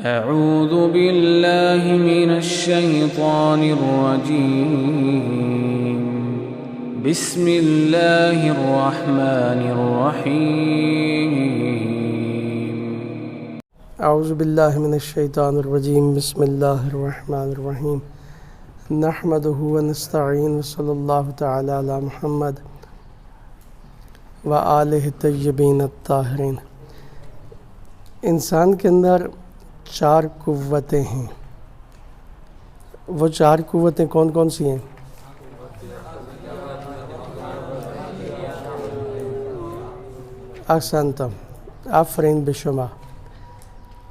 أعوذ بالله من الشيطان الرجيم بسم الله الرحمن الرحيم اعوذ باللہ من الشیطان الرجیم بسم اللہ الرحمن الرحیم نحمدہ ونستعین وصلی اللہ تعالی علی محمد وآلہ الطیبین الطاہرین۔ انسان کے اندر 4 قوتیں ہیں۔ وہ 4 قوتیں کون کون سی ہیں؟ احسنتم، آفرین بشما۔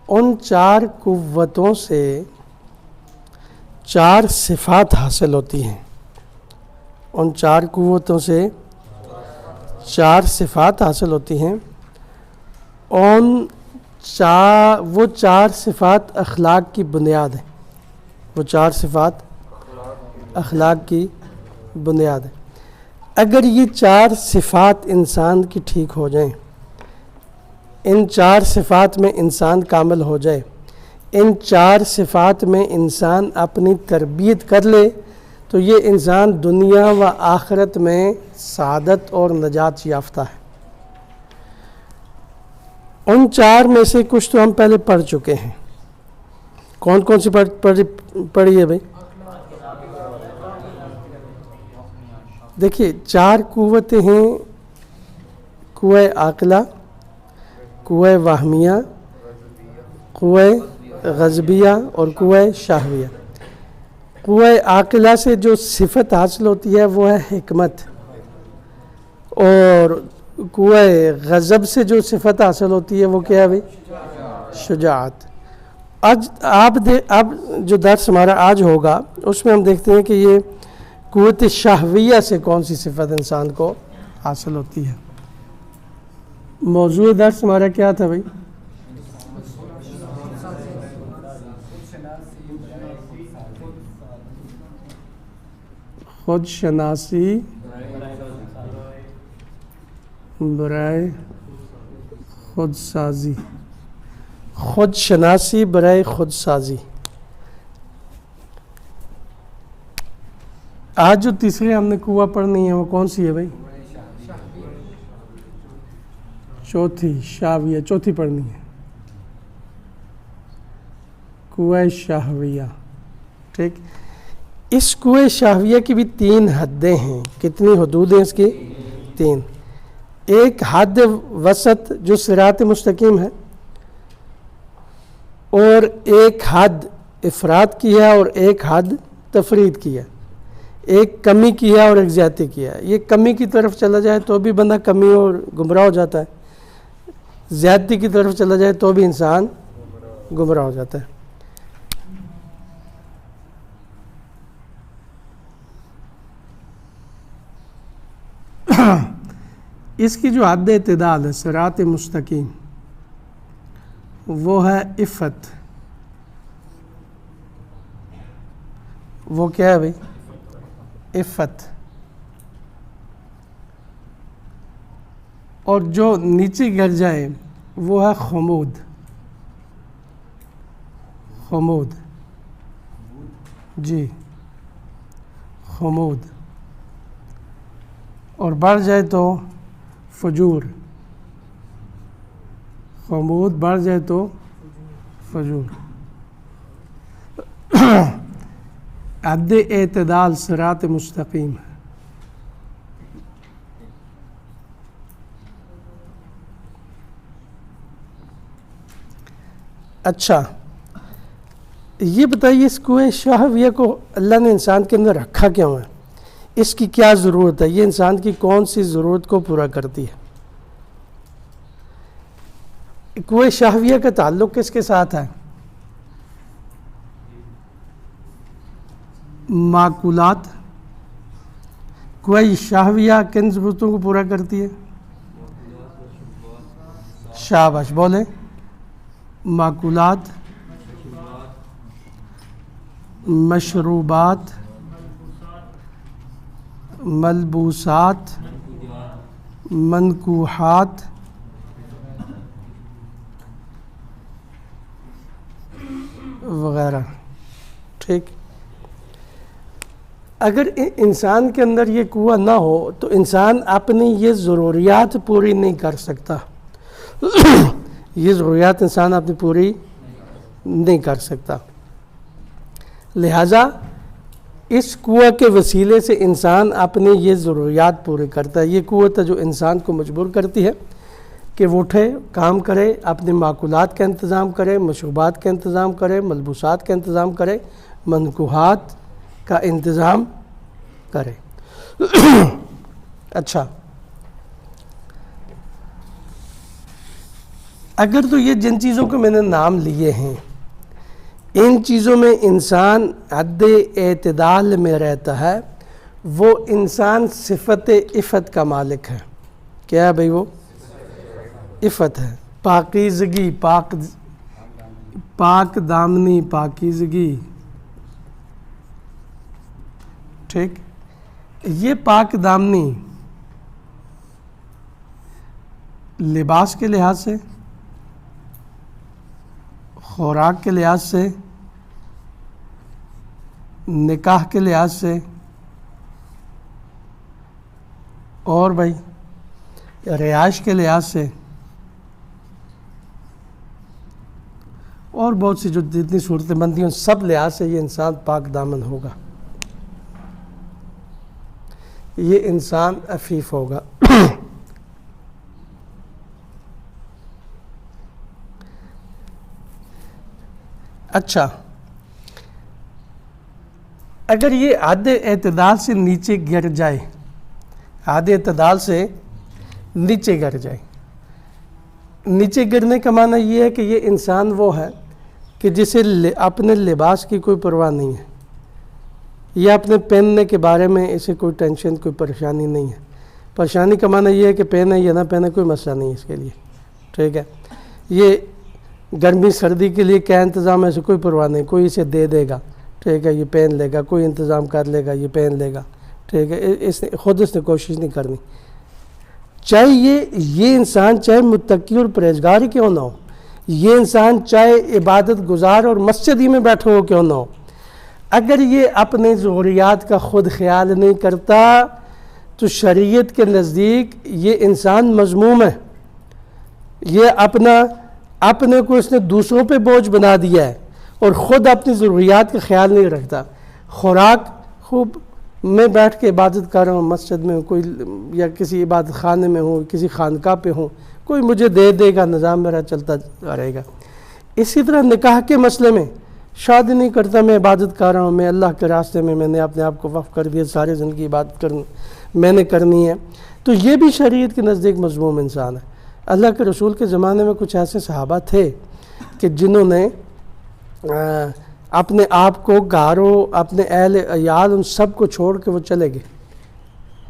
ان 4 قوتوں سے 4 صفات حاصل ہوتی ہیں۔ ان 4 قوتوں سے 4 صفات حاصل ہوتی ہیں۔ وہ 4 صفات اخلاق کی بنیاد ہیں۔ وہ 4 صفات اخلاق کی بنیاد ہیں۔ اگر یہ 4 صفات انسان کی ٹھیک ہو جائیں، ان 4 صفات میں انسان کامل ہو جائے، ان 4 صفات میں انسان اپنی تربیت کر لے، تو یہ انسان دنیا و آخرت میں سعادت اور نجات یافتہ ہے۔ ان 4 میں سے کچھ تو ہم پہلے پڑھ چکے ہیں۔ کون کون سی پڑھی ہے بھائی؟ دیکھیے 4 قوتیں ہیں: قوہ عاقلہ، قوہ وہمیہ، قوہ غضبیہ اور قوہ شہویہ۔ قوہ عاقلہ سے جو صفت حاصل ہوتی ہے وہ ہے حکمت، اور قوہ غضب سے جو صفت حاصل ہوتی ہے وہ کیا ہے بھائی؟ شجاعت۔ اب جو درس ہمارا آج ہوگا اس میں ہم دیکھتے ہیں کہ یہ قوت شہویہ سے کون سی صفت انسان کو حاصل ہوتی ہے۔ موضوع درس ہمارا کیا تھا بھائی؟ خود شناسی برائے خود سازی۔ خود شناسی برائے خود سازی۔ آج جو تیسری ہم نے قوہ پڑھنی ہے وہ کون سی ہے بھائی؟ چوتھی، شاویہ، چوتھی پڑھنی ہے، قوہ شہویہ۔ ٹھیک، اس قوہ شہویہ کی بھی 3 حدیں ہیں۔ کتنی حدود ہیں اس کی؟ 3۔ ایک حد وسط جو صراط مستقیم ہے، اور ایک حد افراط کی ہے اور ایک حد تفرید کی ہے۔ ایک کمی کی ہے اور ایک زیادتی کی ہے۔ یہ کمی کی طرف چلا جائے تو بھی بندہ کمی اور گمراہ ہو جاتا ہے، زیادتی کی طرف چلا جائے تو بھی انسان گمراہ ہو جاتا ہے۔ اس کی جو حد اعتدال ہے، صراط مستقیم، وہ ہے عفت۔ وہ کیا ہے بھائی؟ عفت۔ اور جو نیچے گر جائے وہ ہے خمود۔ خمود، جی، خمود۔ اور بڑھ جائے تو فجور۔ خمود بڑھ جائے تو فجور۔ حد اعتدال صراط مستقیم۔ اچھا، یہ بتائیے اس قوہ شہویہ کو اللہ نے انسان کے اندر رکھا کیوں ہے؟ اس کی کیا ضرورت ہے؟ یہ انسان کی کون سی ضرورت کو پورا کرتی ہے؟ قوہ شہویہ کا تعلق کس کے ساتھ ہے؟ معقولات۔ قوہ شہویہ کن ضرورتوں کو پورا کرتی ہے؟ شاباش بولیں۔ معقولات، مشروبات، ملبوسات، منکوحات، وغیرہ. ٹھیک. اگر انسان کے اندر یہ قوت نہ ہو تو انسان اپنی یہ ضروریات پوری نہیں کر سکتا. یہ ضروریات انسان اپنی پوری نہیں کر سکتا. لہٰذا اس قوت کے وسیلے سے انسان اپنی یہ ضروریات پوری کرتا ہے. یہ قوت ہے جو انسان کو مجبور کرتی ہے کہ وہ اٹھے، کام کرے، اپنے معقولات کا انتظام کرے، مشروبات کا انتظام کرے، ملبوسات کا انتظام کرے، منکوحات کا انتظام کرے. اچھا، اگر تو یہ جن چیزوں کو میں نے نام لیے ہیں ان چیزوں میں انسان حد اعتدال میں رہتا ہے، وہ انسان صفت عفت کا مالک ہے. کیا ہے بھائی؟ وہ عفت ہے، پاکیزگی، پاک دامنی، پاکیزگی. ٹھیک. یہ پاک دامنی لباس کے لحاظ سے، خوراک کے لحاظ سے، نکاح کے لحاظ سے، اور بھائی رہائش کے لحاظ سے، اور بہت سی جو جتنی صورتیں بنتی ہیں سب لحاظ سے یہ انسان پاک دامن ہوگا، یہ انسان عفیف ہوگا. اچھا، اگر یہ حد اعتدال سے نیچے گر جائے، حد اعتدال سے نیچے گر جائے، نیچے گرنے کا معنی یہ ہے کہ یہ انسان وہ ہے کہ جسے اپنے لباس کی کوئی پرواہ نہیں ہے، یا اپنے پہننے کے بارے میں اسے کوئی ٹینشن، کوئی پریشانی نہیں ہے. پریشانی کا معنی یہ ہے کہ پہنے یا نہ پہنے کوئی مسئلہ نہیں ہے اس کے لیے. ٹھیک ہے. یہ گرمی سردی کے لیے کیا انتظام ہے اسے کوئی پرواہ نہیں، کوئی اسے دے دے گا. ٹھیک ہے، یہ پہن لے گا، کوئی انتظام کر لے گا، یہ پہن لے گا. ٹھیک ہے، اس نے کوشش نہیں کرنی. چاہے یہ انسان چاہے متقی اور پرہیزگار ہی کیوں نہ ہو، یہ انسان چاہے عبادت گزار اور مسجد ہی میں بیٹھا ہو کیوں نہ ہو، اگر یہ اپنے ضروریات کا خود خیال نہیں کرتا تو شریعت کے نزدیک یہ انسان مذموم ہے. یہ اپنے کو اس نے دوسروں پہ بوجھ بنا دیا ہے اور خود اپنی ضروریات کا خیال نہیں رکھتا. خوراک خوب میں بیٹھ کے عبادت کر رہا ہوں، مسجد میں ہوں، کوئی یا کسی عبادت خانے میں ہوں، کسی خانقاہ پہ ہوں، کوئی مجھے دے دے گا، نظام میرا چلتا رہے گا. اسی طرح نکاح کے مسئلے میں شادی نہیں کرتا، میں عبادت کر رہا ہوں، میں اللہ کے راستے میں نے اپنے آپ کو وقف کر دیا، ساری زندگی عبادت میں نے کرنی ہے، تو یہ بھی شریعت کے نزدیک مذموم انسان ہے. اللہ کے رسول کے زمانے میں کچھ ایسے صحابہ تھے کہ جنہوں نے اپنے آپ کو گھروں، اپنے اہل عیال، ان سب کو چھوڑ کے وہ چلے گئے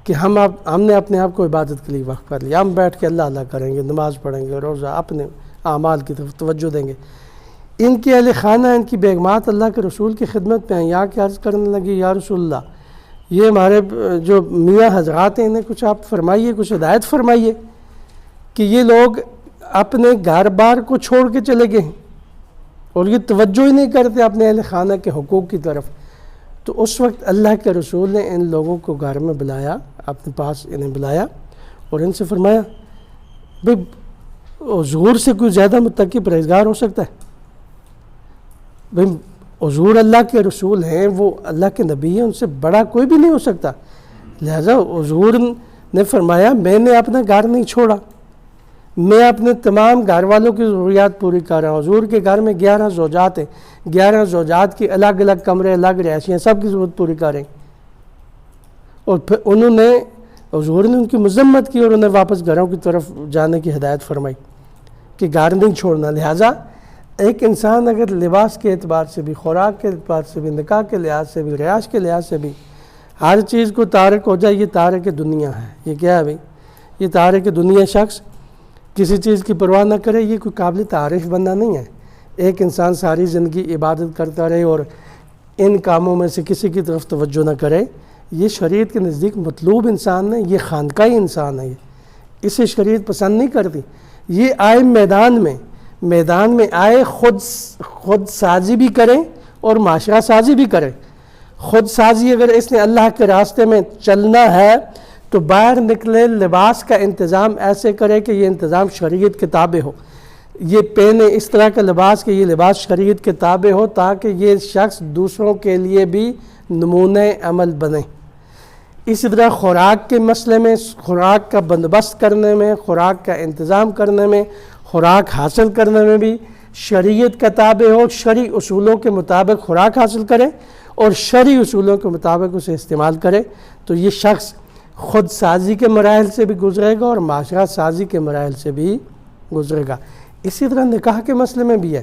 کہ ہم نے اپنے آپ کو عبادت کے لیے وقف کر لیا، ہم بیٹھ کے اللہ کریں گے، نماز پڑھیں گے، روزہ، اپنے اعمال کی طرف توجہ دیں گے. ان کے اہل خانہ، ان کی بیگمات اللہ کے رسول کی خدمت میں آئیں، یا کہ عرض کرنے لگی یا رسول اللہ، یہ ہمارے جو میاں حضرات ہیں انہیں کچھ آپ فرمائیے، کچھ ہدایت فرمائیے کہ یہ لوگ اپنے گھر بار کو چھوڑ کے چلے گئے ہیں اور یہ توجہ ہی نہیں کرتے اپنے اہل خانہ کے حقوق کی طرف. تو اس وقت اللہ کے رسول نے ان لوگوں کو گھر میں بلایا، اپنے پاس انہیں بلایا اور ان سے فرمایا، بھئی حضور سے کوئی زیادہ متقی پرہیزگار ہو سکتا ہے؟ بھئی حضور اللہ کے رسول ہیں، وہ اللہ کے نبی ہیں، ان سے بڑا کوئی بھی نہیں ہو سکتا. لہذا حضور نے فرمایا میں نے اپنا گھر نہیں چھوڑا، میں اپنے تمام گھر والوں کی ضروریات پوری کر رہا ہوں. حضور کے گھر میں 11 زوجات ہیں، 11 زوجات کی الگ الگ کمرے، الگ رہائشیں، سب کی ضرورت پوری کریں. اور پھر حضور نے ان کی مذمت کی اور انہیں واپس گھروں کی طرف جانے کی ہدایت فرمائی کہ گھر نہیں چھوڑنا. لہٰذا ایک انسان اگر لباس کے اعتبار سے بھی، خوراک کے اعتبار سے بھی، نکاح کے لحاظ سے بھی، رہائش کے لحاظ سے بھی ہر چیز کو تارک ہو جائے، یہ تارک دنیا ہے. یہ کیا ہے بھائی؟ یہ تارک دنیا شخص کسی چیز کی پرواہ نہ کرے، یہ کوئی قابل تعریف بندہ نہیں ہے. ایک انسان ساری زندگی عبادت کرتا رہے اور ان کاموں میں سے کسی کی طرف توجہ نہ کرے، یہ شریعت کے نزدیک مطلوب انسان ہے، یہ خانقاہی انسان ہے، اسے شریعت پسند نہیں کرتی. یہ آئے میدان میں میدان میں آئے خود سازی بھی کریں اور معاشرہ سازی بھی کریں۔ خود سازی اگر اس نے اللہ کے راستے میں چلنا ہے تو باہر نکلے لباس کا انتظام ایسے کرے کہ یہ انتظام شریعت کے تابع ہو، یہ پہنے اس طرح کا لباس کہ یہ لباس شریعت کے تابع ہو، تاکہ یہ شخص دوسروں کے لیے بھی نمونۂ عمل بنے۔ اسی طرح خوراک کے مسئلے میں، خوراک کا بندوبست کرنے میں، خوراک کا انتظام کرنے میں، خوراک حاصل کرنے میں بھی شریعت کا تابع ہو، شرعی اصولوں کے مطابق خوراک حاصل کرے اور شرعی اصولوں کے مطابق اسے استعمال کرے، تو یہ شخص خود سازی کے مراحل سے بھی گزرے گا اور معاشرہ سازی کے مراحل سے بھی گزرے گا۔ اسی طرح نکاح کے مسئلے میں بھی ہے،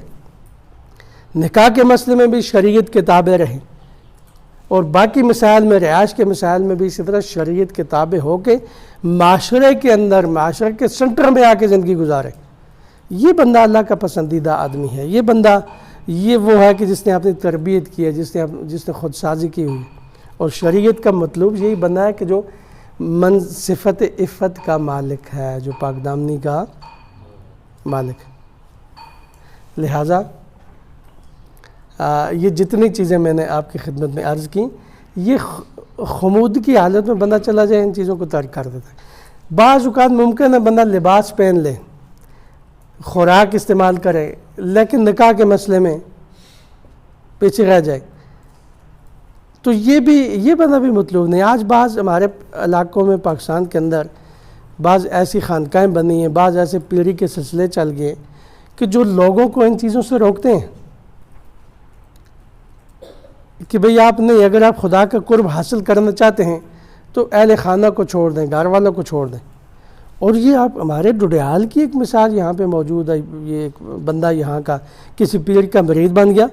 نکاح کے مسئلے میں بھی شریعت کے تابع رہیں، اور باقی مسائل میں، رہائش کے مسائل میں بھی اسی طرح شریعت کے تابع ہو کے معاشرے کے اندر، معاشرے کے سنٹر میں آ کے زندگی گزارے۔ یہ بندہ اللہ کا پسندیدہ آدمی ہے، یہ بندہ یہ وہ ہے کہ جس نے اپنی تربیت کی ہے، جس نے خود سازی کی ہوئی، اور شریعت کا مطلوب یہی بندہ ہے کہ جو صفت عفت کا مالک ہے، جو پاک دامنی کا مالک ہے۔ لہٰذا یہ جتنی چیزیں میں نے آپ کی خدمت میں عرض کی، یہ خمود کی حالت میں بندہ چلا جائے ان چیزوں کو ترک کر دیتا ہے۔ بعض اوقات ممکن ہے بندہ لباس پہن لے، خوراک استعمال کرے، لیکن نکاح کے مسئلے میں پیچھے رہ جائے، تو یہ بندہ بھی مطلوب نہیں۔ آج بعض ہمارے علاقوں میں پاکستان کے اندر بعض ایسی خانقاہیں بنی ہیں، بعض ایسے پیڑھی کے سلسلے چل گئے کہ جو لوگوں کو ان چیزوں سے روکتے ہیں کہ بھئی آپ نہیں، اگر آپ خدا کا قرب حاصل کرنا چاہتے ہیں تو اہل خانہ کو چھوڑ دیں، گھر والوں کو چھوڑ دیں۔ اور یہ آپ ہمارے ڈڈیال کی ایک مثال یہاں پہ موجود ہے، یہ ایک بندہ یہاں کا کسی پیر کا مرید بن گیا،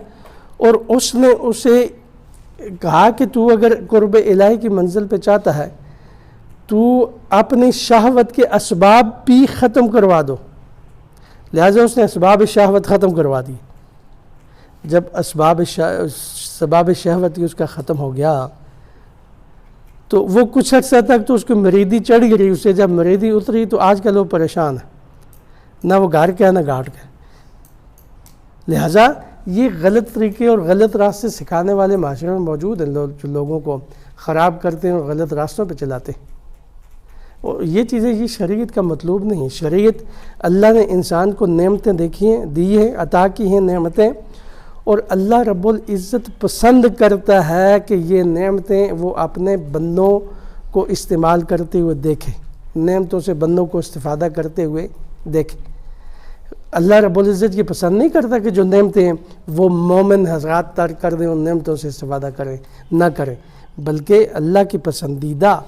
اور اس نے اسے کہا کہ تو اگر قرب الہی کی منزل پہ چاہتا ہے تو اپنی شہوت کے اسباب بھی ختم کروا دو۔ لہٰذا اس نے اسباب شہوت ختم کروا دی۔ جب اسباب شہوت اس کا ختم ہو گیا تو وہ کچھ عرصہ تک تو اس کو مریدی چڑھ گئی، اسے جب مریدی اتری تو آج کل وہ پریشان ہے، نہ وہ گھر کے نہ گھاٹ کے۔ لہٰذا یہ غلط طریقے اور غلط راستے سکھانے والے معاشرے میں موجود ہیں، جو لوگوں کو خراب کرتے ہیں اور غلط راستوں پہ چلاتے ہیں، اور یہ چیزیں یہ شریعت کا مطلوب نہیں۔ شریعت، اللہ نے انسان کو نعمتیں دی ہیں، عطا کی ہیں نعمتیں، اور اللہ رب العزت پسند کرتا ہے کہ یہ نعمتیں وہ اپنے بندوں کو استعمال کرتے ہوئے دیکھے، نعمتوں سے بندوں کو استفادہ کرتے ہوئے دیکھے۔ اللہ رب العزت یہ پسند نہیں کرتا کہ جو نعمتیں ہیں وہ مومن حضرات ترک کر دیں، ان نعمتوں سے استفادہ نہ کریں، بلکہ اللہ کی پسندیدہ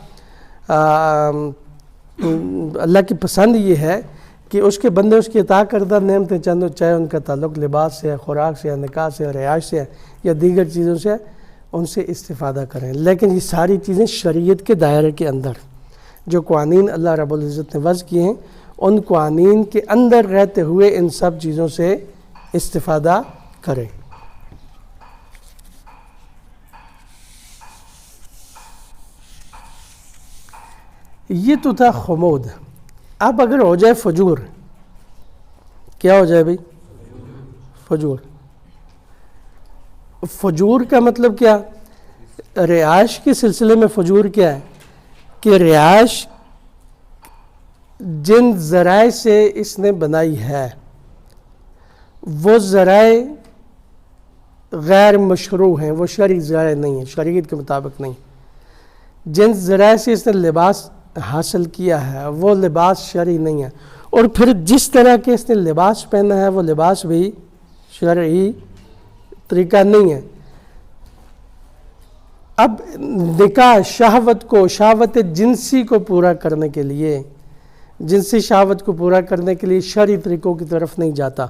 اللہ کی پسند یہ ہے کہ اس کے بندے اس کی عطا کردہ نعمتیں چند، چاہے ان کا تعلق لباس سے ہے، خوراک سے ہے، نکاح سے ہے، رہائش سے ہے، یا دیگر چیزوں سے ہے، ان سے استفادہ کریں۔ لیکن یہ ساری چیزیں شریعت کے دائرے کے اندر، جو قوانین اللہ رب العزت نے وضع کیے ہیں، ان قوانین کے اندر رہتے ہوئے ان سب چیزوں سے استفادہ کریں۔ یہ تو تھا خمود۔ اب اگر ہو جائے فجور، کیا ہو جائے بھئی؟ فجور۔ فجور کا مطلب کیا؟ رہائش کے سلسلے میں فجور کیا ہے کہ رہائش جن ذرائع سے اس نے بنائی ہے وہ ذرائع غیر مشروع ہیں، وہ شرعی ذرائع نہیں ہیں، شریعت کے مطابق نہیں۔ جن ذرائع سے اس نے لباس حاصل کیا ہے وہ لباس شرعی نہیں ہے، اور پھر جس طرح کے اس نے لباس پہنا ہے وہ لباس بھی شرعی طریقہ نہیں ہے۔ اب نکاح شہوت جنسی کو پورا کرنے کے لیے، جنسی شہوت کو پورا کرنے کے لیے شرعی طریقوں کی طرف نہیں جاتا،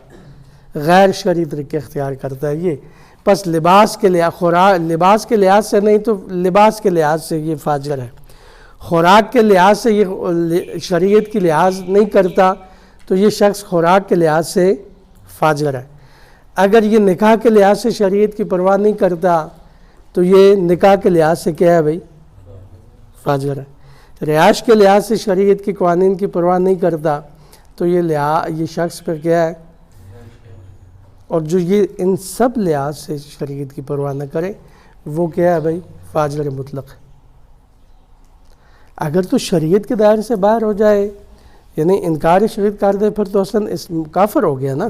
غیر شرعی طریقے اختیار کرتا ہے۔ یہ بس لباس کے لحاظ سے نہیں تو لباس کے لحاظ سے یہ فاجر ہے، خوراک کے لحاظ سے یہ شریعت کی لحاظ نہیں کرتا تو یہ شخص خوراک کے لحاظ سے فاجر ہے۔ اگر یہ نکاح کے لحاظ سے شریعت کی پرواہ نہیں کرتا تو یہ نکاح کے لحاظ سے کیا ہے بھائی؟ فاجر ہے۔ رہائش کے لحاظ سے شریعت کی قوانین کی پرواہ نہیں کرتا تو یہ شخص پہ کیا ہے؟ اور جو یہ ان سب لحاظ سے شریعت کی پرواہ نہ کرے وہ کیا ہے بھائی؟ فاجر مطلق ہے۔ اگر تو شریعت کے دائرے سے باہر ہو جائے، یعنی انکار شریعت کر دے، پھر تو اصلاً کافر ہو گیا نا،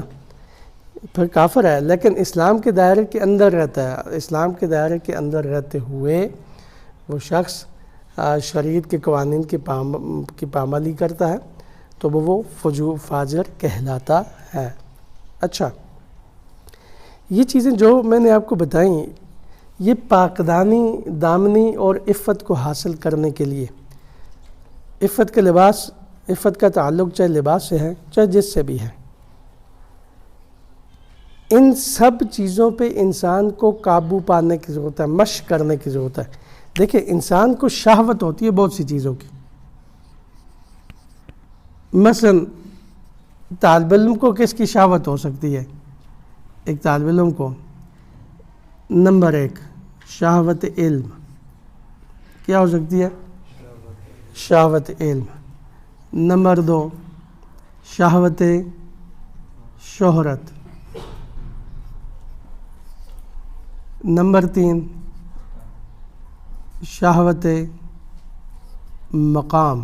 پھر کافر ہے۔ لیکن اسلام کے دائرے کے اندر رہتا ہے، اسلام کے دائرے کے اندر رہتے ہوئے وہ شخص شریعت کے قوانین کی پامالی کرتا ہے تو وہ فاجر کہلاتا ہے۔ اچھا، یہ چیزیں جو میں نے آپ کو بتائیں یہ پاکدانی، دامنی اور عفت کو حاصل کرنے کے لیے، عفت کے لباس، عفت کا تعلق چاہے لباس سے ہے چاہے جس سے بھی ہے، ان سب چیزوں پہ انسان کو قابو پانے کی ضرورت ہے، مشق کرنے کی ضرورت ہے۔ دیکھیں انسان کو شہوت ہوتی ہے بہت سی چیزوں کی، مثلا طالب علم کو کس کی شہوت ہو سکتی ہے؟ ایک طالب علم کو نمبر 1 شہوت علم، کیا ہو سکتی ہے؟ شہوت علم۔ نمبر 2 شہوت شہرت۔ نمبر 3 شہوت مقام۔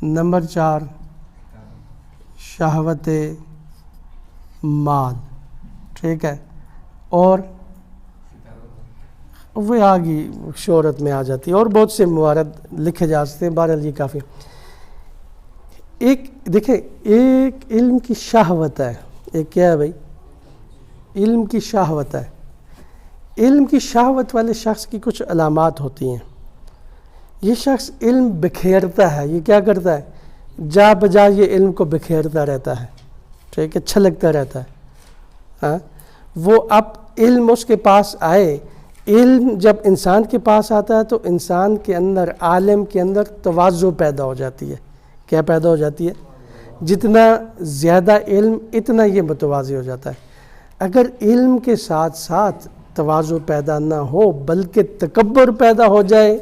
نمبر 4 شہوت مال، ٹھیک ہے، اور وہ آگے شہرت میں آ جاتی ہے، اور بہت سے موارد لکھے جا سکتے ہیں، بہرحال یہ کافی۔ ایک دیکھیں، ایک علم کی شہوت ہے، ایک کیا ہے بھائی؟ علم کی شہوت ہے۔ علم کی شہوت والے شخص کی کچھ علامات ہوتی ہیں۔ یہ شخص علم بکھیرتا ہے، یہ کیا کرتا ہے؟ جا بجا یہ علم کو بکھیرتا رہتا ہے، ٹھیک ہے، چھلکتا رہتا ہے۔ ہاں، وہ اب علم اس کے پاس آئے، علم جب انسان کے پاس آتا ہے تو انسان کے اندر، عالم کے اندر تواضع پیدا ہو جاتی ہے۔ کیا پیدا ہو جاتی ہے؟ جتنا زیادہ علم اتنا یہ متواضع ہو جاتا ہے۔ اگر علم کے ساتھ ساتھ تواضع پیدا نہ ہو بلکہ تکبر پیدا ہو جائے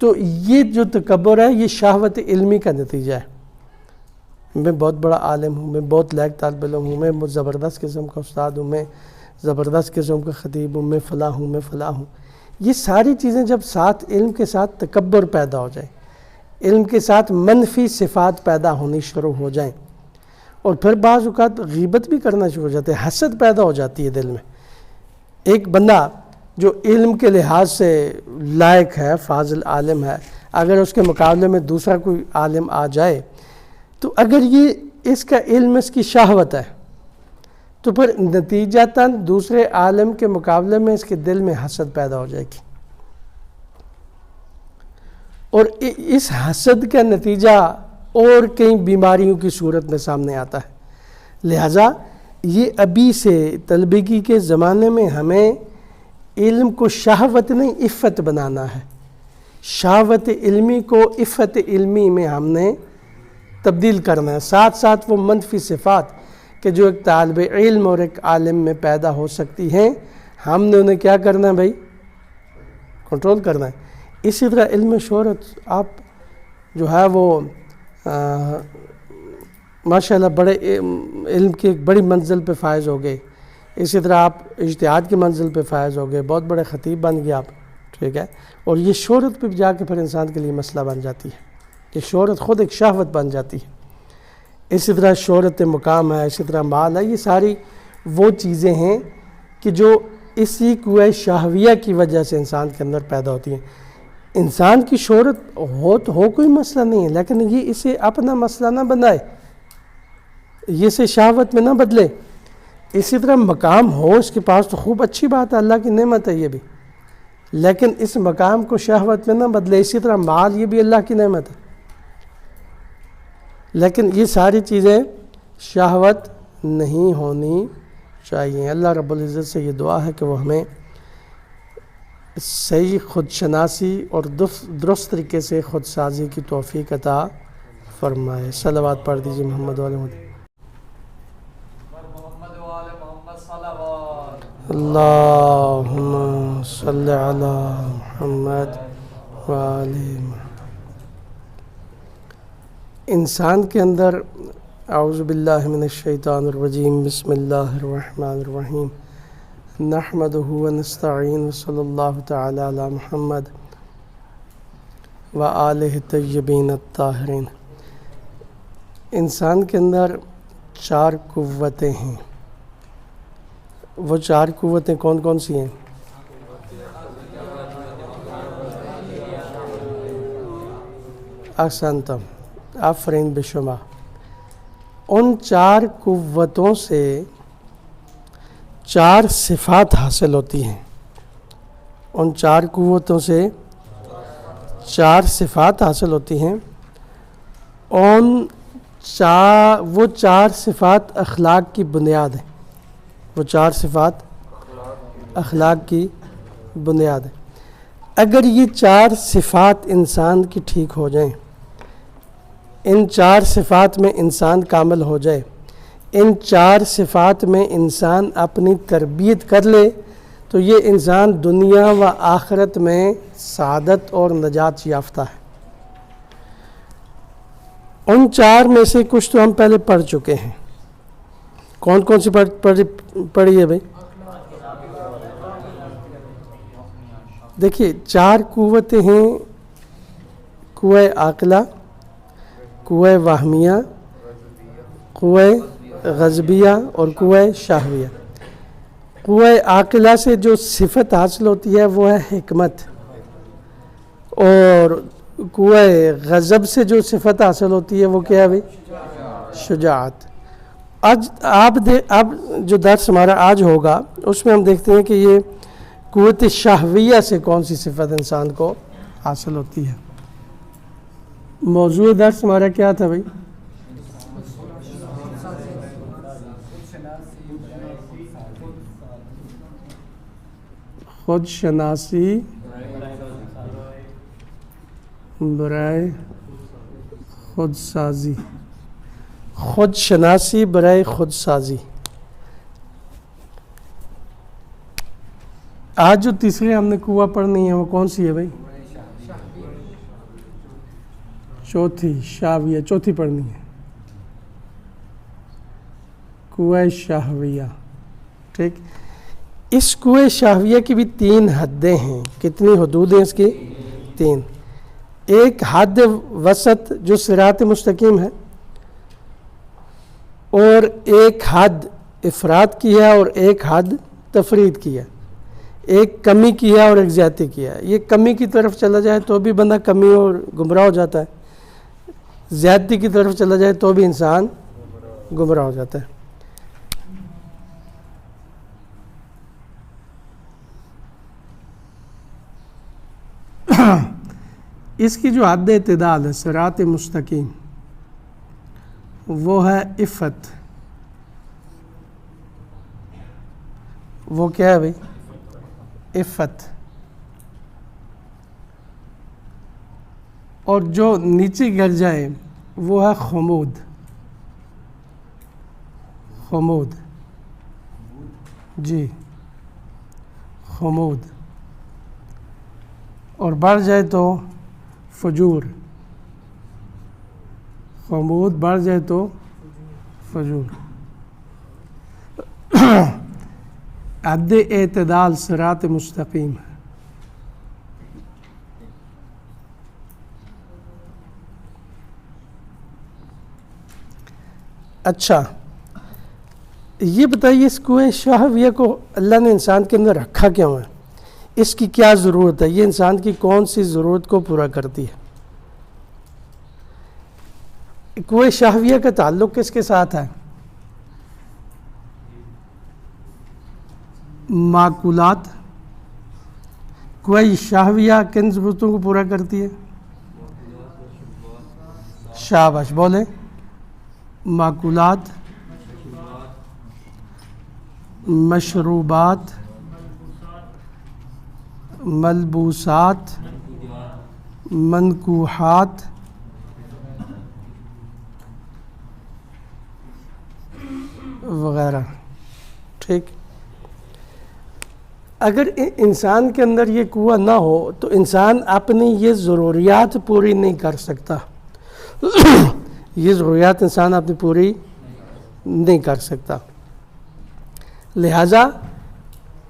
تو یہ جو تکبر ہے یہ شہوت علمی کا نتیجہ ہے۔ میں بہت بڑا عالم ہوں، میں بہت لائق طالب علم ہوں، میں زبردست قسم کا استاد ہوں، میں زبردست قسم کا خطیب ہوں، میں فلاں ہوں، میں فلاں ہوں۔ یہ ساری چیزیں جب ساتھ علم کے ساتھ تکبر پیدا ہو جائے، علم کے ساتھ منفی صفات پیدا ہونی شروع ہو جائیں، اور پھر بعض اوقات غیبت بھی کرنا شروع ہو جاتے ہیں، حسد پیدا ہو جاتی ہے دل میں۔ ایک بندہ جو علم کے لحاظ سے لائق ہے، فاضل عالم ہے، اگر اس کے مقابلے میں دوسرا کوئی عالم آ جائے تو اگر یہ اس کا علم اس کی شہوت ہے تو پھر نتیجتاً دوسرے عالم کے مقابلے میں اس کے دل میں حسد پیدا ہو جائے گی، اور اس حسد کا نتیجہ اور کئی بیماریوں کی صورت میں سامنے آتا ہے۔ لہٰذا یہ ابھی سے طلبگی کے زمانے میں ہمیں علم کو شہوت نہیں عفت بنانا ہے۔ شہوت علمی کو عفت علمی میں ہم نے تبدیل کرنا ہے، ساتھ ساتھ وہ منفی صفات کہ جو ایک طالب علم اور ایک عالم میں پیدا ہو سکتی ہیں ہم نے انہیں کیا کرنا ہے بھائی؟ کنٹرول کرنا ہے۔ اسی طرح علم شہرت، آپ جو ہے وہ ماشاءاللہ بڑے علم کی ایک بڑی منزل پہ فائز ہو گئے، اسی طرح آپ اجتہاد کی منزل پہ فائز ہو گئے، بہت بڑے خطیب بن گئے آپ، ٹھیک ہے، اور یہ شہرت پہ جا کے پھر انسان کے لیے مسئلہ بن جاتی ہے کہ شہرت خود ایک شہوت بن جاتی ہے۔ اسی طرح شہرت مقام ہے، اسی طرح مال ہے، یہ ساری وہ چیزیں ہیں کہ جو اسی قوہ شہویہ کی وجہ سے انسان کے اندر پیدا ہوتی ہیں۔ انسان کی شہرت ہو کوئی مسئلہ نہیں ہے، لیکن یہ اسے اپنا مسئلہ نہ بنائے، یہ اسے شہوت میں نہ بدلے۔ اسی طرح مقام ہو اس کے پاس تو خوب اچھی بات ہے، اللہ کی نعمت ہے یہ بھی، لیکن اس مقام کو شہوت میں نہ بدلے۔ اسی طرح مال، یہ بھی اللہ کی نعمت ہے، لیکن یہ ساری چیزیں شہوت نہیں ہونی چاہیے۔ اللہ رب العزت سے یہ دعا ہے کہ وہ ہمیں صحیح خود شناسی اور درست طریقے سے خود سازی کی توفیق عطا فرمائے۔ صلوات پڑھ دیجیے محمد والے محمد۔ اللہم صلی علی محمد وآل محمد۔ انسان کے اندر اعوذ باللہ من الشیطان الرجیم بسم اللہ الرحمن الرحیم نحمدہ ونستعین صلی اللہ تعالی علی محمد وآلہ الطیبین الطاہرین۔ انسان کے اندر 4 قوتیں ہیں۔ وہ 4 قوتیں کون کون سی ہیں؟ احسنتم، آفرین بشما۔ ان 4 قوتوں سے 4 صفات حاصل ہوتی ہیں۔ ان 4 قوتوں سے 4 صفات حاصل ہوتی ہیں۔ وہ 4 صفات اخلاق کی بنیاد ہیں۔ وہ 4 صفات اخلاق کی بنیاد ہیں۔ اگر یہ 4 صفات انسان کی ٹھیک ہو جائیں، ان 4 صفات میں انسان کامل ہو جائے، ان 4 صفات میں انسان اپنی تربیت کر لے، تو یہ انسان دنیا و آخرت میں سعادت اور نجات یافتہ ہے۔ ان 4 میں سے کچھ تو ہم پہلے پڑھ چکے ہیں۔ کون کون سی پڑھی ہے بھائی؟ دیکھیے 4 قوتیں ہیں: قوہ عاقلہ، قوہ وہمیہ، قوہ غضبیہ اور قوہ شہویہ۔ قوہ عاقلہ سے جو صفت حاصل ہوتی ہے وہ ہے حکمت، اور قوہ غضب سے جو صفت حاصل ہوتی ہے وہ کیا ہے بھائی؟ شجاعت۔ اب جو درس ہمارا آج ہوگا اس میں ہم دیکھتے ہیں کہ یہ قوت شہویہ سے کون سی صفت انسان کو حاصل ہوتی ہے۔ موضوع درس ہمارا کیا تھا بھائی؟ خود شناسی برائے خود سازی۔ خود شناسی برائے خود سازی۔ آج جو تیسری ہم نے قوہ پڑھنی ہے وہ کون سی ہے بھائی؟ چوتھی، شاویہ، چوتھی پڑھنی ہے، قوہ شہویہ۔ ٹھیک، اس قوہ شہویہ کی بھی 3 حدیں ہیں۔ کتنی حدود ہیں اس کی؟ 3۔ ایک حد وسط جو صراط مستقیم ہے، اور ایک حد افراط کی ہے اور ایک حد تفرید کی ہے۔ ایک کمی کی ہے اور ایک زیادتی کی ہے۔ یہ کمی کی طرف چلا جائے تو بھی بندہ کمی اور گمراہ ہو جاتا ہے، زیادتی کی طرف چلا جائے تو بھی انسان گمراہ ہو جاتا ہے۔ اس کی جو حد اعتدال ہے، صراط مستقیم، وہ ہے عفت۔ وہ کیا ہے بھائی؟ عفت۔ اور جو نیچے گر جائے وہ ہے خمود۔ خمود، جی خمود۔ اور بڑھ جائے تو فجور۔ خمود بڑھ جائے تو فجور۔ حد اعتدال صراط مستقیم ہے۔ اچھا، یہ بتائیے اس قوہ شہویہ کو اللہ نے انسان کے اندر رکھا کیوں ہے؟ اس کی کیا ضرورت ہے؟ یہ انسان کی کون سی ضرورت کو پورا کرتی ہے؟ قوہ شہویہ کا تعلق کس کے ساتھ ہے؟ معقولات۔ قوہ شہویہ کن ضرورتوں کو پورا کرتی ہے؟ شاباش، بولے۔ معقولات، مشروبات، ملبوسات، منکوحات، وغیرہ۔ ٹھیک، اگر انسان کے اندر یہ قوہ نہ ہو تو انسان اپنی یہ ضروریات پوری نہیں کر سکتا۔ یہ ضروریات انسان اپنی پوری نہیں کر سکتا. لہٰذا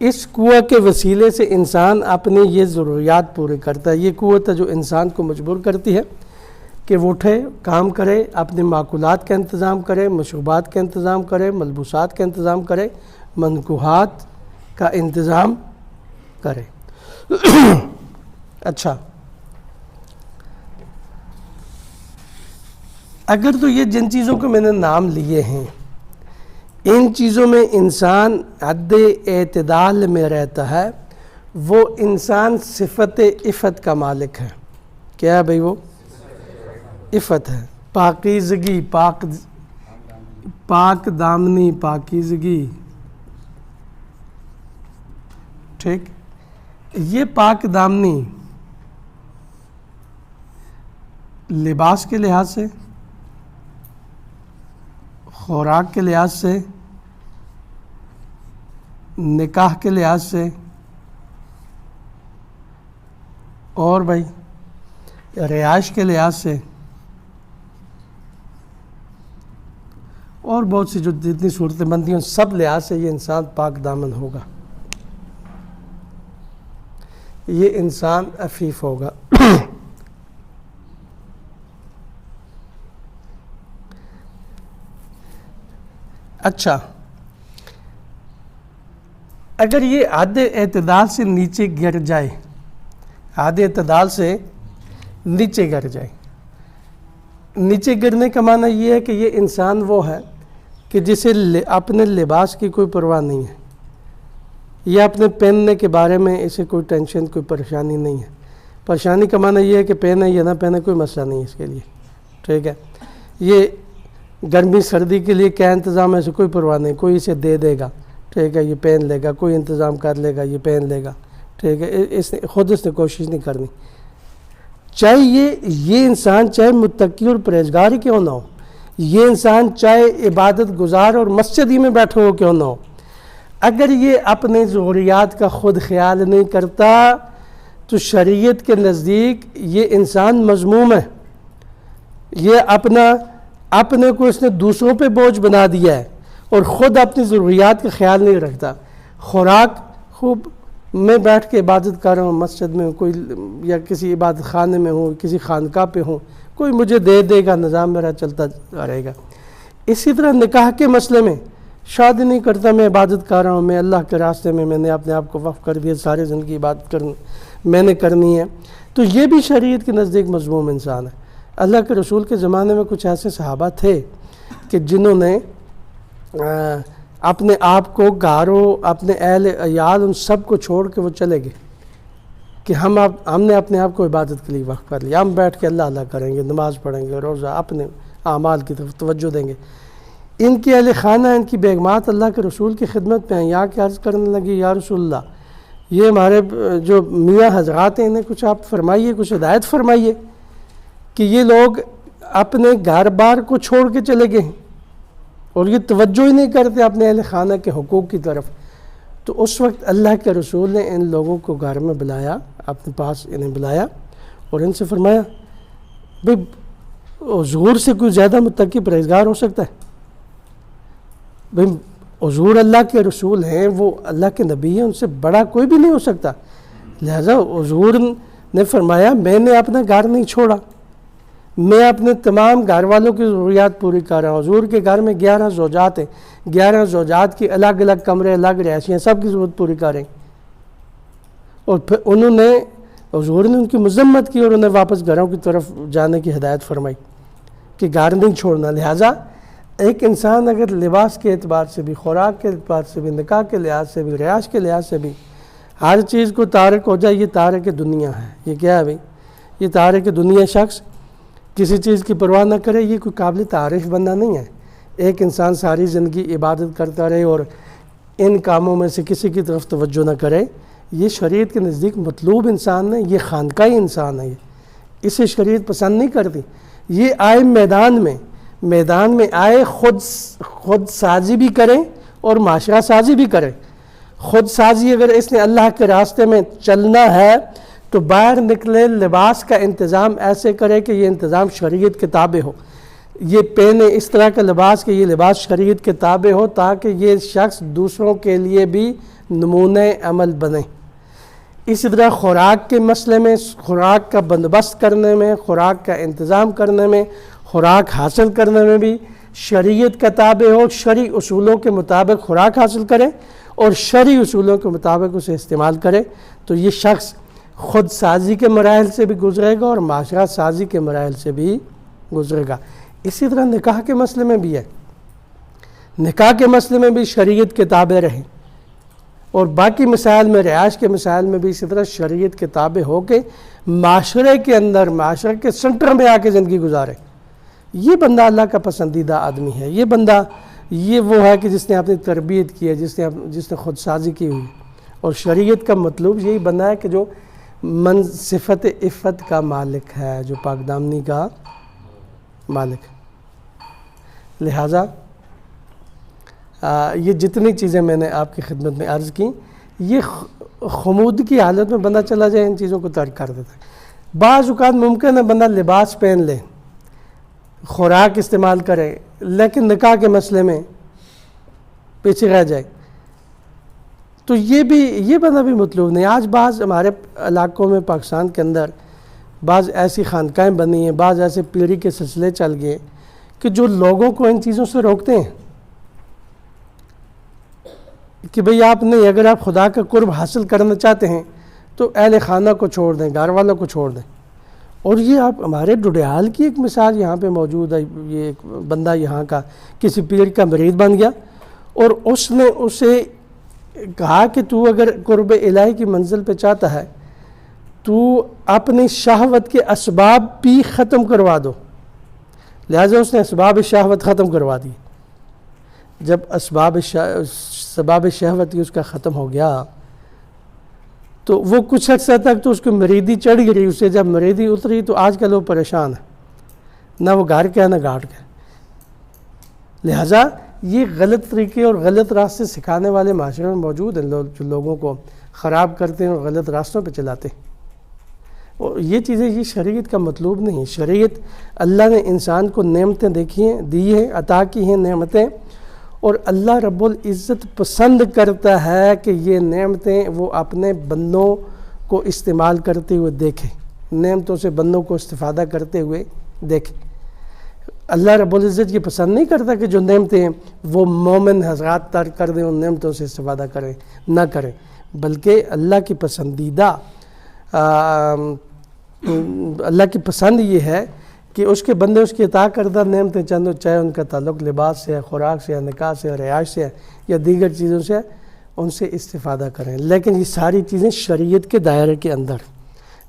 اس کنویں کے وسیلے سے انسان اپنے یہ ضروریات پورے کرتا ہے. یہ قوت ہے جو انسان کو مجبور کرتی ہے کہ وہ اٹھے، کام کرے، اپنے معقولات کا انتظام کرے، مشروبات کا انتظام کرے، ملبوسات کا انتظام کرے، منکوحات کا انتظام کرے. اچھا، اگر تو یہ جن چیزوں کو میں نے نام لیے ہیں ان چیزوں میں انسان حد اعتدال میں رہتا ہے، وہ انسان صفت عفت کا مالک ہے. کیا ہے بھائی؟ وہ عفت ہے، پاکیزگی، پاک دامنی، پاکیزگی. ٹھیک، یہ پاک دامنی لباس کے لحاظ سے، خوراک کے لحاظ سے، نکاح کے لحاظ سے، اور بھائی رہائش کے لحاظ سے، اور بہت سی جو جتنی صورتیں بنتی ہیں سب لحاظ سے یہ انسان پاک دامن ہوگا، یہ انسان عفیف ہوگا. اچھا، اگر یہ حد اعتدال سے نیچے گر جائے، حد اعتدال سے نیچے گر جائے، نیچے گرنے کا معنی یہ ہے کہ یہ انسان وہ ہے کہ جسے اپنے لباس کی کوئی پرواہ نہیں ہے، یا اپنے پہننے کے بارے میں اسے کوئی ٹینشن، کوئی پریشانی نہیں ہے. پریشانی کا معنی یہ ہے کہ پہنے یا نہ پہنے کوئی مسئلہ نہیں ہے اس کے لیے. ٹھیک ہے، یہ گرمی سردی کے لیے کیا انتظام ہے اسے کوئی پرواہ نہیں، کوئی اسے دے دے گا. ٹھیک ہے، یہ پہن لے گا، کوئی انتظام کر لے گا، یہ پہن لے گا. ٹھیک ہے، اس نے کوشش نہیں کرنی. چاہے یہ انسان چاہے متقی اور پرہیزگار ہی کیوں نہ ہو، یہ انسان چاہے عبادت گزار اور مسجد ہی میں بیٹھے ہو کیوں نہ ہو، اگر یہ اپنے ضروریات کا خود خیال نہیں کرتا تو شریعت کے نزدیک یہ انسان مذموم ہے. یہ اپنے کو اس نے دوسروں پہ بوجھ بنا دیا ہے اور خود اپنی ضروریات کا خیال نہیں رکھتا. خوراک خوب میں بیٹھ کے عبادت کر رہا ہوں، مسجد میں ہوں، کوئی یا کسی عبادت خانے میں ہوں، کسی خانقاہ پہ ہوں، کوئی مجھے دے دے گا، نظام میرا چلتا رہے گا. اسی طرح نکاح کے مسئلے میں شادی نہیں کرتا، میں عبادت کر رہا ہوں، میں اللہ کے راستے میں نے اپنے آپ کو وقف کر دیا، ساری زندگی عبادت میں نے کرنی ہے، تو یہ بھی شریعت کے نزدیک مذموم انسان ہے. اللہ کے رسول کے زمانے میں کچھ ایسے صحابہ تھے کہ جنہوں نے اپنے آپ کو گھروں، اپنے اہل عیال، ان سب کو چھوڑ کے وہ چلے گئے کہ ہم نے اپنے آپ کو عبادت کے لیے وقف کر لیا، ہم بیٹھ کے اللہ کریں گے، نماز پڑھیں گے، روزہ اپنے اعمال کی طرف توجہ دیں گے. ان کی اہل خانہ، ان کی بیگمات اللہ کے رسول کی خدمت پہ آئیں، یا کہ عرض کرنے لگی یا رسول اللہ، یہ ہمارے جو میاں حضرات ہیں انہیں کچھ آپ فرمائیے، کچھ ہدایت فرمائیے کہ یہ لوگ اپنے گھر بار کو چھوڑ کے چلے گئے ہیں اور یہ توجہ ہی نہیں کرتے اپنے اہل خانہ کے حقوق کی طرف. تو اس وقت اللہ کے رسول نے ان لوگوں کو گھر میں بلایا، اپنے پاس انہیں بلایا اور ان سے فرمایا، بھئی حضور سے کوئی زیادہ متقی پرہیزگار ہو سکتا ہے؟ بھئی حضور اللہ کے رسول ہیں، وہ اللہ کے نبی ہیں، ان سے بڑا کوئی بھی نہیں ہو سکتا. لہذا حضور نے فرمایا میں نے اپنا گھر نہیں چھوڑا، میں اپنے تمام گھر والوں کی ضروریات پوری کر رہا ہوں. حضور کے گھر میں 11 زوجات ہیں، 11 زوجات کی الگ الگ کمرے، الگ رہائشیں، سب کی ضرورت پوری کریں. اور پھر حضور نے ان کی مذمت کی اور انہیں واپس گھروں کی طرف جانے کی ہدایت فرمائی کہ گھر نہیں چھوڑنا. لہٰذا ایک انسان اگر لباس کے اعتبار سے بھی، خوراک کے اعتبار سے بھی، نکاح کے لحاظ سے بھی، رہائش کے لحاظ سے بھی ہر چیز کو تارک ہو جائے، یہ تارک دنیا ہے. یہ کیا ہے بھائی؟ یہ تارک دنیا شخص کسی چیز کی پرواہ نہ کرے، یہ کوئی قابل تعریف بندہ نہیں ہے. ایک انسان ساری زندگی عبادت کرتا رہے اور ان کاموں میں سے کسی کی طرف توجہ نہ کرے، یہ شریعت کے نزدیک مطلوب انسان ہے، یہ خانقاہی انسان ہے، اسے شریعت پسند نہیں کرتی. یہ آئے میدان میں آئے، خود سازی بھی کرے اور معاشرہ سازی بھی کرے. خود سازی اگر اس نے اللہ کے راستے میں چلنا ہے تو باہر نکلے، لباس کا انتظام ایسے کرے کہ یہ انتظام شریعت کے تابع ہو. یہ پہنے اس طرح کا لباس کہ یہ لباس شریعت کے تابع ہو، تاکہ یہ شخص دوسروں کے لیے بھی نمونۂ عمل بنے۔ اسی طرح خوراک کے مسئلے میں، خوراک کا بندوبست کرنے میں، خوراک کا انتظام کرنے میں، خوراک حاصل کرنے میں بھی شریعت کا تابع ہو، شرعی اصولوں کے مطابق خوراک حاصل کرے اور شرعی اصولوں کے مطابق اسے استعمال کرے، تو یہ شخص خود سازی کے مراحل سے بھی گزرے گا اور معاشرہ سازی کے مراحل سے بھی گزرے گا۔ اسی طرح نکاح کے مسئلے میں بھی ہے، نکاح کے مسئلے میں بھی شریعت کے تابع رہیں، اور باقی مسائل میں، رہائش کے مسائل میں بھی اسی طرح شریعت کے تابع ہو کے معاشرے کے اندر، معاشرے کے سنٹر میں آ کے زندگی گزارے۔ یہ بندہ اللہ کا پسندیدہ آدمی ہے، یہ بندہ یہ وہ ہے کہ جس نے اپنی تربیت کی ہے، جس نے خود سازی کی ہوئی، اور شریعت کا مطلوب یہی بندہ ہے کہ جو صفت عفت کا مالک ہے، جو پاک دامنی کا مالک ہے۔ لہٰذا یہ جتنی چیزیں میں نے آپ کی خدمت میں عرض کی، یہ خمود کی حالت میں بندہ چلا جائے ان چیزوں کو ترک کر دیتا ہے۔ بعض اوقات ممکن ہے بندہ لباس پہن لے، خوراک استعمال کرے، لیکن نکاح کے مسئلے میں پیچھے رہ جائے، تو یہ بندہ بھی مطلوب نہیں۔ آج بعض ہمارے علاقوں میں، پاکستان کے اندر بعض ایسی خانقاہیں بنی ہیں، بعض ایسے پیڑھی کے سلسلے چل گئے کہ جو لوگوں کو ان چیزوں سے روکتے ہیں کہ بھئی آپ نہیں، اگر آپ خدا کا قرب حاصل کرنا چاہتے ہیں تو اہل خانہ کو چھوڑ دیں، گھر والوں کو چھوڑ دیں۔ اور یہ آپ ہمارے ڈڈیال کی ایک مثال یہاں پہ موجود ہے، یہ ایک بندہ یہاں کا کسی پیر کا مرید بن گیا، اور اس نے اسے کہا کہ تو اگر قرب الہی کی منزل پہ چاہتا ہے تو اپنی شہوت کے اسباب بھی ختم کروا دو۔ لہٰذا اس نے اسباب شہوت ختم کروا دی۔ جب اسباب شہوت اس کا ختم ہو گیا تو وہ کچھ عرصہ تک تو اس کو مریدی چڑھ گئی، اسے جب مریدی اتری تو آج کل وہ پریشان ہے، نہ وہ گھر کے نہ گھاٹ کے۔ لہٰذا یہ غلط طریقے اور غلط راستے سکھانے والے معاشرے میں موجود ہیں، جو لوگوں کو خراب کرتے ہیں اور غلط راستوں پہ چلاتے ہیں۔ اور یہ چیزیں، یہ شریعت کا مطلوب نہیں۔ شریعت، اللہ نے انسان کو نعمتیں دی ہیں، عطا کی ہیں نعمتیں، اور اللہ رب العزت پسند کرتا ہے کہ یہ نعمتیں وہ اپنے بندوں کو استعمال کرتے ہوئے دیکھیں، نعمتوں سے بندوں کو استفادہ کرتے ہوئے دیکھیں۔ اللہ رب العزت یہ پسند نہیں کرتا کہ جو نعمتیں ہیں وہ مومن حضرات ترک کر دیں، ان نعمتوں سے استفادہ کریں، نہ کریں، بلکہ اللہ کی پسندیدہ اللہ کی پسند یہ ہے کہ اس کے بندے اس کی عطا کردہ نعمتیں چند، چاہے ان کا تعلق لباس سے ہے، خوراک سے ہے، نکاح سے ہے، رہائش سے ہے، یا دیگر چیزوں سے ہے، ان سے استفادہ کریں۔ لیکن یہ ساری چیزیں شریعت کے دائرے کے اندر،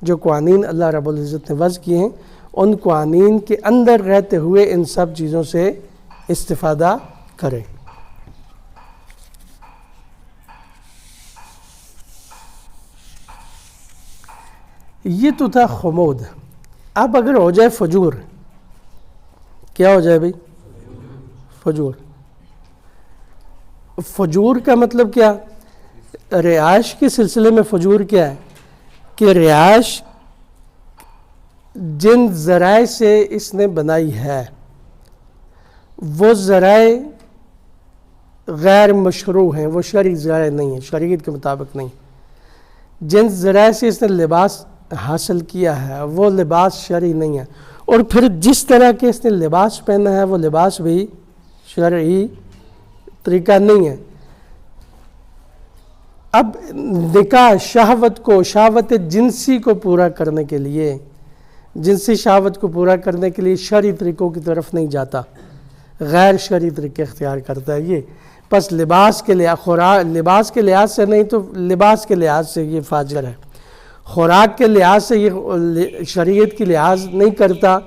جو قوانین اللہ رب العزت نے وضع کیے ہیں، ان قوانین کے اندر رہتے ہوئے ان سب چیزوں سے استفادہ کریں۔ یہ تو تھا خمود۔ اب اگر ہو جائے فجور، کیا ہو جائے بھائی؟ فجور۔ فجور کا مطلب کیا؟ رہائش کے سلسلے میں فجور کیا ہے کہ رہائش جن ذرائع سے اس نے بنائی ہے وہ ذرائع غیر مشروع ہیں، وہ شرعی ذرائع نہیں ہیں، شریعت کے مطابق نہیں۔ جن ذرائع سے اس نے لباس حاصل کیا ہے وہ لباس شرعی نہیں ہے، اور پھر جس طرح کے اس نے لباس پہنا ہے وہ لباس بھی شرعی طریقہ نہیں ہے۔ اب نکاح شہوت جنسی کو پورا کرنے کے لیے، جنسی شہوت کو پورا کرنے کے لیے شرعی طریقوں کی طرف نہیں جاتا، غیر شرعی طریقے اختیار کرتا ہے یہ۔ بس لباس کے لحاظ سے نہیں تو لباس کے لحاظ سے یہ فاجر ہے، خوراک کے لحاظ سے یہ شریعت کی لحاظ نہیں کرتا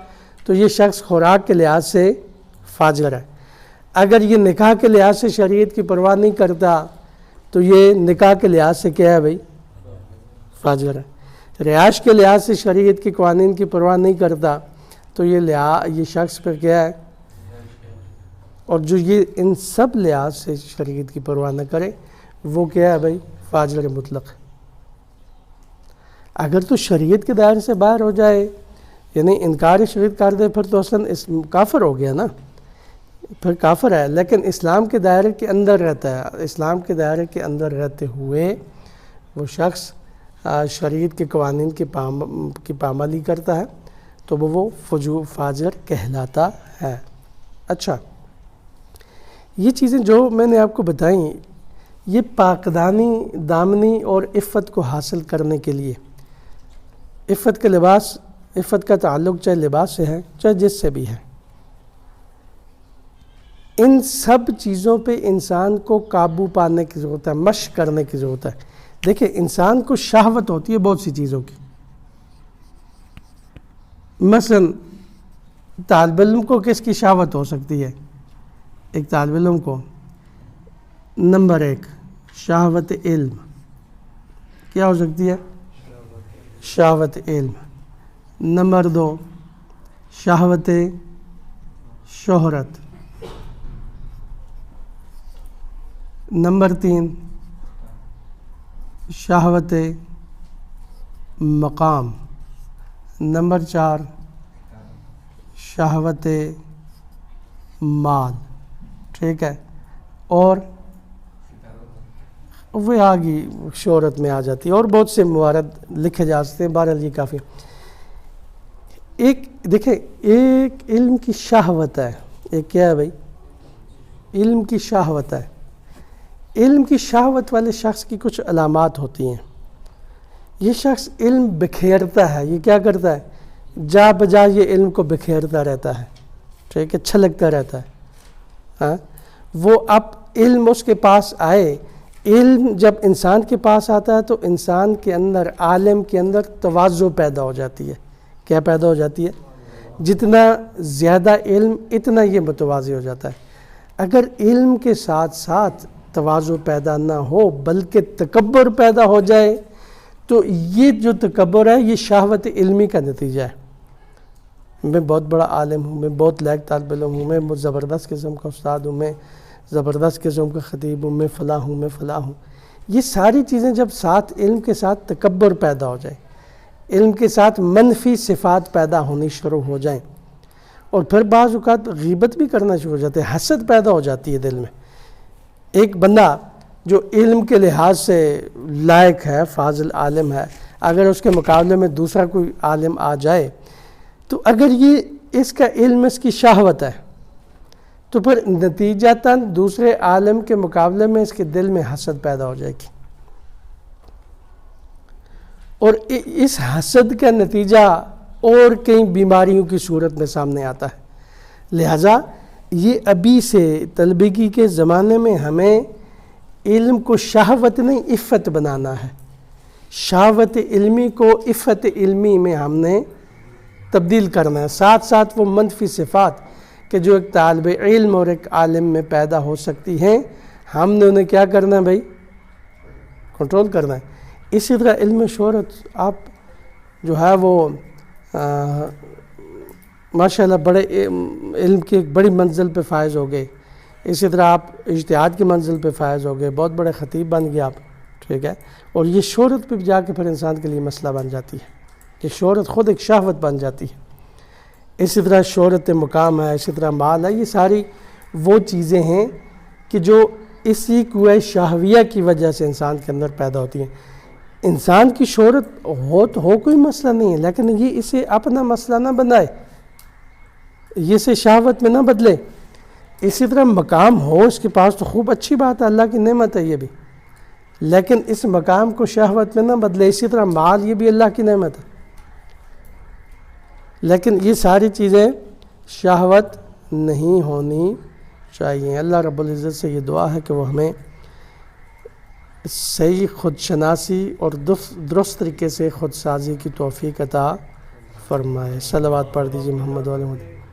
تو یہ شخص خوراک کے لحاظ سے فاجر ہے۔ اگر یہ نکاح کے لحاظ سے شریعت کی پرواہ نہیں کرتا تو یہ نکاح کے لحاظ سے کیا ہے بھائی؟ فاجر ہے۔ رہائش کے لحاظ سے شریعت کے قوانین کی پرواہ نہیں کرتا تو یہ شخص پر کیا ہے؟ اور جو یہ ان سب لحاظ سے شریعت کی پرواہ نہ کرے وہ کیا ہے بھائی؟ فاجر مطلق۔ اگر تو شریعت کے دائرے سے باہر ہو جائے یعنی انکار شریعت کر دے پھر تو اصلاً کافر ہو گیا نا، پھر کافر ہے، لیکن اسلام کے دائرے کے اندر رہتا ہے، اسلام کے دائرے کے اندر رہتے ہوئے وہ شخص شریعت کے قوانین کی پامالی کرتا ہے تو وہ فاجر کہلاتا ہے۔ اچھا، یہ چیزیں جو میں نے آپ کو بتائیں یہ پاکدانی، دامنی اور عفت کو حاصل کرنے کے لیے، عفت کا تعلق چاہے لباس سے ہے چاہے جس سے بھی ہے، ان سب چیزوں پہ انسان کو قابو پانے کی ضرورت ہے، مشق کرنے کی ضرورت ہے۔ دیکھیں انسان کو شہوت ہوتی ہے بہت سی چیزوں کی، مثلا طالب علم کو کس کی شہوت ہو سکتی ہے؟ ایک طالب علم کو نمبر 1 شہوت علم، کیا ہو سکتی ہے؟ شہوت علم۔ نمبر 2 شہوت شہرت۔ نمبر 3 شہوت مقام۔ نمبر 4 شہوت مال، ٹھیک ہے، اور وہ آگے شہرت میں آ جاتی ہے، اور بہت سے موارد لکھے جا سکتے ہیں، بہرحال یہ کافی۔ ایک دیکھیں، ایک علم کی شہوت ہے، ایک کیا ہے بھائی؟ علم کی شہوت ہے۔ علم کی شہوت والے شخص کی کچھ علامات ہوتی ہیں۔ یہ شخص علم بکھیرتا ہے، یہ کیا کرتا ہے؟ جا بجا یہ علم کو بکھیرتا رہتا ہے، ٹھیک ہے، چھلکتا رہتا ہے۔ ہاں، وہ اب علم اس کے پاس آئے، علم جب انسان کے پاس آتا ہے تو انسان کے اندر، عالم کے اندر تواضع پیدا ہو جاتی ہے۔ کیا پیدا ہو جاتی ہے؟ جتنا زیادہ علم اتنا یہ متواضع ہو جاتا ہے۔ اگر علم کے ساتھ ساتھ تواضع پیدا نہ ہو بلکہ تکبر پیدا ہو جائے تو یہ جو تکبر ہے یہ شہوت علمی کا نتیجہ ہے۔ میں بہت بڑا عالم ہوں، میں بہت لائق طالب علم ہوں، میں زبردست قسم کا استاد ہوں، میں زبردست قسم کا خطیب ہوں، میں فلاں ہوں، میں فلاں ہوں۔ یہ ساری چیزیں جب ساتھ علم کے ساتھ تکبر پیدا ہو جائے، علم کے ساتھ منفی صفات پیدا ہونی شروع ہو جائیں، اور پھر بعض اوقات غیبت بھی کرنا شروع ہو جاتے ہیں، حسد پیدا ہو جاتی ہے دل میں۔ ایک بندہ جو علم کے لحاظ سے لائق ہے، فاضل عالم ہے، اگر اس کے مقابلے میں دوسرا کوئی عالم آ جائے تو اگر یہ اس کا علم اس کی شہوت ہے تو پھر نتیجتاً دوسرے عالم کے مقابلے میں اس کے دل میں حسد پیدا ہو جائے گی، اور اس حسد کا نتیجہ اور کئی بیماریوں کی صورت میں سامنے آتا ہے۔ لہٰذا یہ ابھی سے طلبگی کے زمانے میں ہمیں علم کو شہوت نہیں عفت بنانا ہے۔ شہوت علمی کو عفت علمی میں ہم نے تبدیل کرنا ہے، ساتھ ساتھ وہ منفی صفات کہ جو ایک طالب علم اور ایک عالم میں پیدا ہو سکتی ہیں، ہم نے انہیں کیا کرنا ہے بھائی؟ کنٹرول کرنا ہے۔ اسی طرح علم شہرت، آپ جو ہے وہ ماشاءاللہ بڑے علم کی ایک بڑی منزل پہ فائز ہو گئے، اسی طرح آپ اجتہاد کی منزل پہ فائز ہو گئے، بہت بڑے خطیب بن گئے آپ، ٹھیک ہے، اور یہ شہرت پہ جا کے پھر انسان کے لیے مسئلہ بن جاتی ہے، کہ شہرت خود ایک شہوت بن جاتی ہے۔ اسی طرح شہرت مقام ہے، اسی طرح مال ہے، یہ ساری وہ چیزیں ہیں کہ جو اسی قوہ شہویہ کی وجہ سے انسان کے اندر پیدا ہوتی ہیں۔ انسان کی شہرت ہو کوئی مسئلہ نہیں ہے، لیکن یہ اسے اپنا مسئلہ نہ بنائے، یہ اسے شہوت میں نہ بدلے۔ اسی طرح مقام ہو اس کے پاس تو خوب اچھی بات ہے، اللہ کی نعمت ہے یہ بھی، لیکن اس مقام کو شہوت میں نہ بدلے۔ اسی طرح مال، یہ بھی اللہ کی نعمت ہے، لیکن یہ ساری چیزیں شہوت نہیں ہونی چاہیے۔ اللہ رب العزت سے یہ دعا ہے کہ وہ ہمیں صحیح خود شناسی اور درست طریقے سے خود سازی کی توفیق عطا فرمائے۔ صلوات پڑھ دیجیے محمد و علی محمد۔